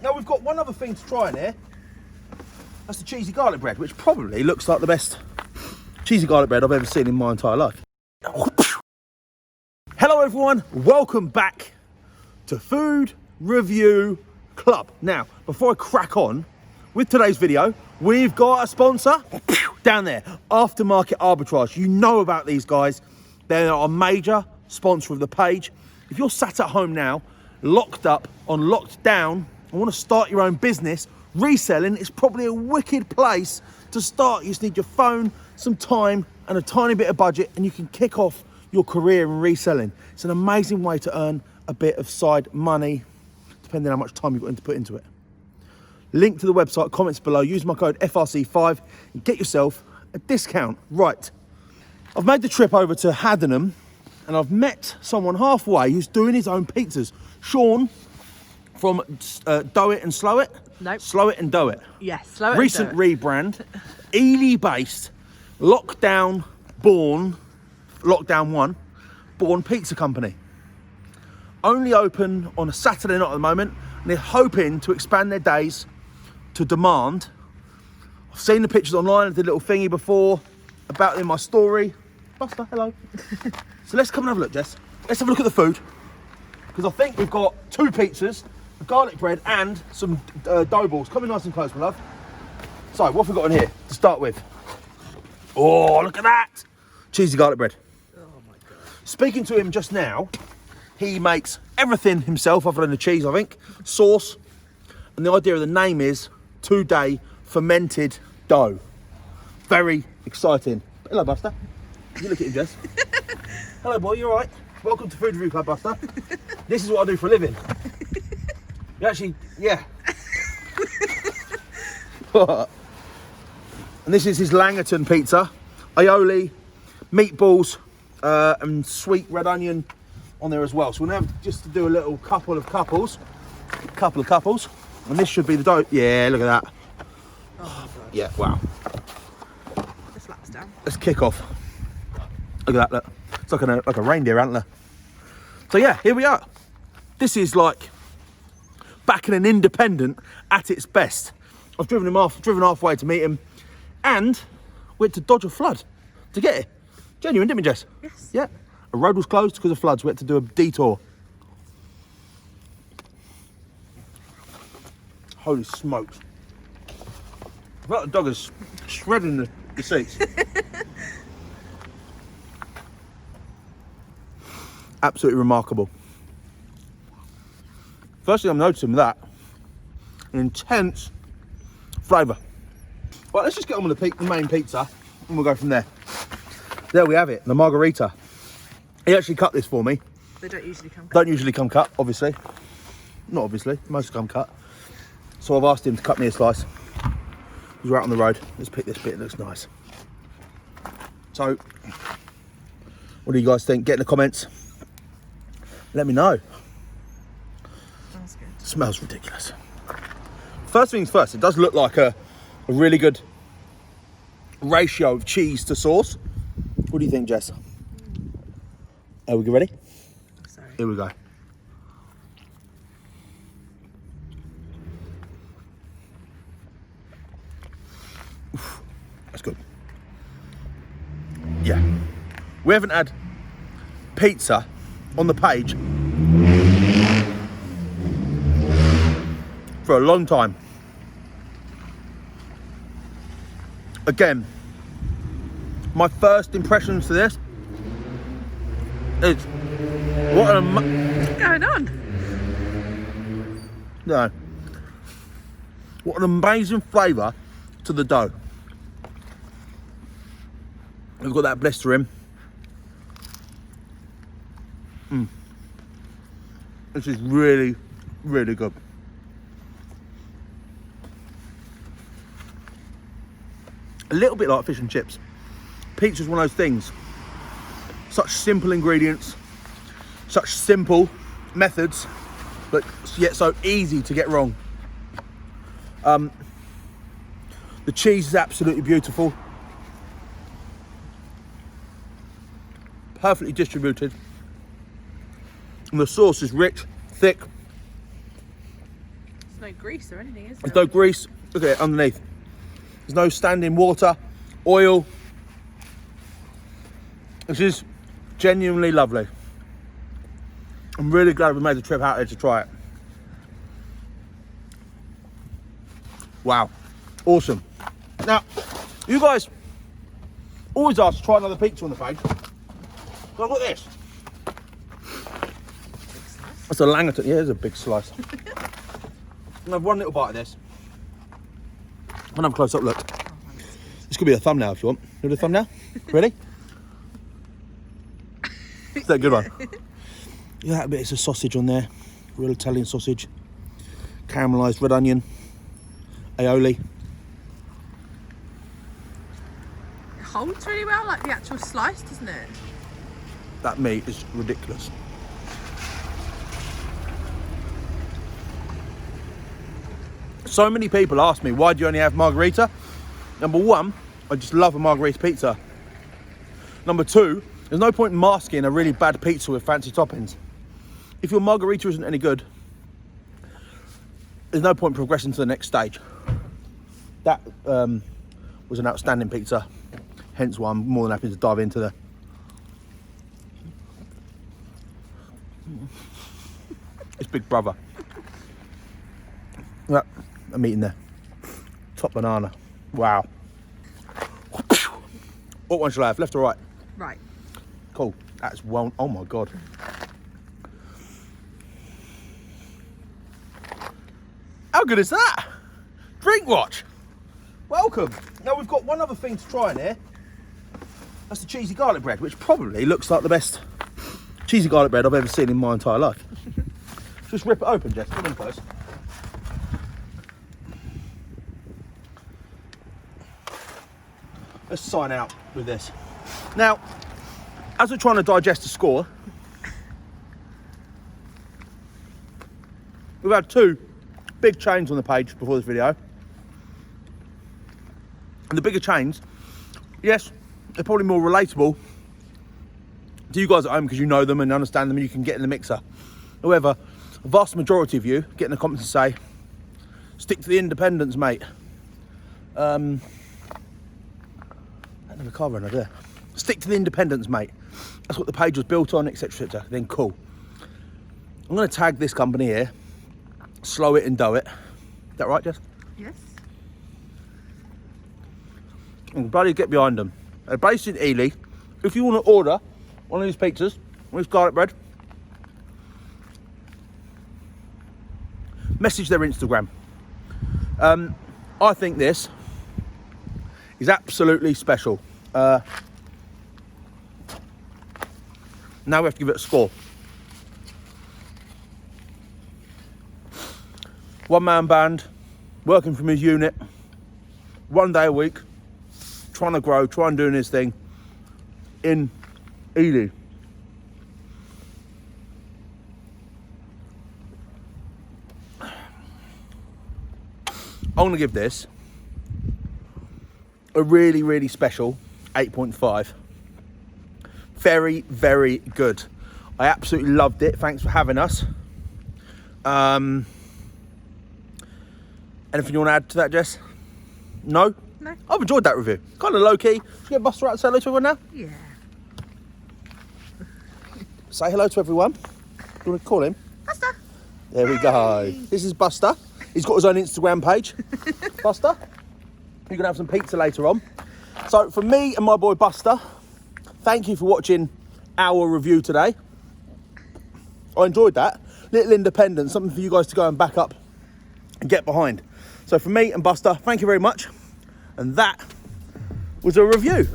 Now we've got one other thing to try in here. That's the cheesy garlic bread, which probably looks like the best cheesy garlic bread I've ever seen in my entire life. Hello everyone, welcome back to Food Review Club. Now, before I crack on with today's video, we've got a sponsor down there, Aftermarket Arbitrage. You know about these guys. They are a major sponsor of the page. If you're sat at home now, locked up, on locked down, and want to start your own business, reselling is probably a wicked place to start. You just need your phone, some time, and a tiny bit of budget, and you can kick off your career in reselling. It's an amazing way to earn a bit of side money, depending on how much time you've got to put into it. Link to the website, comments below. Use my code FRC5 and get yourself a discount. Right, I've made the trip over to Haddenham, and I've met someone halfway who's doing his own pizzas. Sean from Dough It and Slow It. Nope. Slow It and Dough It. Yes, Slow It Recent and Dough It. rebrand, Ely-based, lockdown one, born pizza company. Only open on a Saturday night at the moment, and they're hoping to expand their days to demand. I've seen the pictures online, I did a little thingy before about it in my story. Buster, hello. So let's come and have a look, Jess. Let's have a look at the food, because I think we've got 2 pizzas, a garlic bread, and some dough balls. Come in nice and close, my love. So, what have we got in here to start with? Oh, look at that! Cheesy garlic bread. Oh my God. Speaking to him just now, he makes everything himself other than the cheese, I think, sauce, and the idea of the name is 2-day fermented dough. Very exciting. Hello, Buster. You look at him, Jess. Hello, boy, you all right? Welcome to Food Review Club, Buster. This is what I do for a living. You actually, yeah. And this is his Langerton pizza. Aioli, meatballs, and sweet red onion on there as well. So we're gonna have just to do a little couple of couples. And this should be the dough. Yeah, look at that. Oh my God. Yeah, wow. The flaps down. Let's kick off. Look at that, look. It's like a reindeer antler. So yeah, here we are. This is like back in an independent at its best. I've driven halfway to meet him, and we had to dodge a flood to get here. Genuine, didn't we, Jess? Yes. Yeah. A road was closed because of floods. We had to do a detour. Holy smokes. I feel like the dog is shredding the seats. Absolutely remarkable. First thing I'm noticing with that, an intense flavour. Right, let's just get on with the main pizza and we'll go from there. There we have it, the margarita. He actually cut this for me. They don't usually come cut. Don't usually come cut, obviously. Not obviously, most come cut. So I've asked him to cut me a slice. He's right on the road. Let's pick this bit, it looks nice. So, what do you guys think? Get in the comments. Let me know. Smells good. Smells ridiculous. First things first, it does look like a really good ratio of cheese to sauce. What do you think, Jess? Are we ready? Sorry. Here we go. Oof, that's good. Yeah. We haven't had pizza on the page for a long time. Again, my first impressions to this is what's going on? No. What an amazing flavour to the dough. We've got that blister in. This is really, really good. A little bit like fish and chips. Pizza's one of those things. Such simple ingredients, such simple methods, but yet so easy to get wrong. The cheese is absolutely beautiful. Perfectly distributed. And the sauce is rich, thick. no grease or anything, is there? There's no grease. Look at it underneath. There's no standing water, oil. This is genuinely lovely. I'm really glad we made the trip out here to try it. Wow, awesome. Now, you guys always ask to try another pizza on the page. So look at this. That's a Langerton. Yeah, it's a big slice. I'm gonna have one little bite of this. I'm gonna have a close up look. This could be a thumbnail if you want. You want a thumbnail? Ready? Is that a good one? Yeah, that bit is a sausage on there. Real Italian sausage. Caramelised red onion. Aioli. It holds really well, like the actual slice, doesn't it? That meat is ridiculous. So many people ask me, why do you only have margarita? Number one, I just love a margarita pizza. Number two, there's no point in masking a really bad pizza with fancy toppings. If your margarita isn't any good, there's no point progressing to the next stage. That was an outstanding pizza, hence why I'm more than happy to dive into the... It's Big Brother. Yeah, I'm eating there. Top banana. Wow. What one shall I have, left or right? Right. Cool. That's one. Oh my God. How good is that? Drink watch. Welcome. Now we've got one other thing to try in here. That's the cheesy garlic bread, which probably looks like the best cheesy garlic bread I've ever seen in my entire life. Just rip it open, Jess. Come in close. Let's sign out with this. Now, as we're trying to digest a score, we've had two big chains on the page before this video. And the bigger chains, yes, they're probably more relatable to you guys at home because you know them and understand them and you can get in the mixer. However, a vast majority of you get in the comments and say, stick to the independents, mate. Another car runner there. Stick to the independents, mate. That's what the page was built on, etc, etc. Then cool. I'm going to tag this company here. Slow it and do it. Is that right, Jess? Yes. And bloody get behind them. They're based in Ely. If you want to order one of these pizzas, one of these garlic bread, message their Instagram. I think this is absolutely special. Now we have to give it a score. One-man band, working from his unit, 1 day a week, trying to grow, trying doing his thing in Ely. I'm gonna give this a really, really special 8.5. Very, very good. I absolutely loved it. Thanks for having us. Anything you want to add to that, Jess? No? No. I've enjoyed that review. Kind of low key. Should we get Buster out and say hello to everyone now? Yeah. Say hello to everyone. You want to call him? Buster. There we go. This is Buster. He's got his own Instagram page. Buster, you're going to have some pizza later on. So from me and my boy Buster, thank you for watching our review today. I enjoyed that. Little independent, something for you guys to go and back up and get behind. So from me and Buster, thank you very much. And that was a review.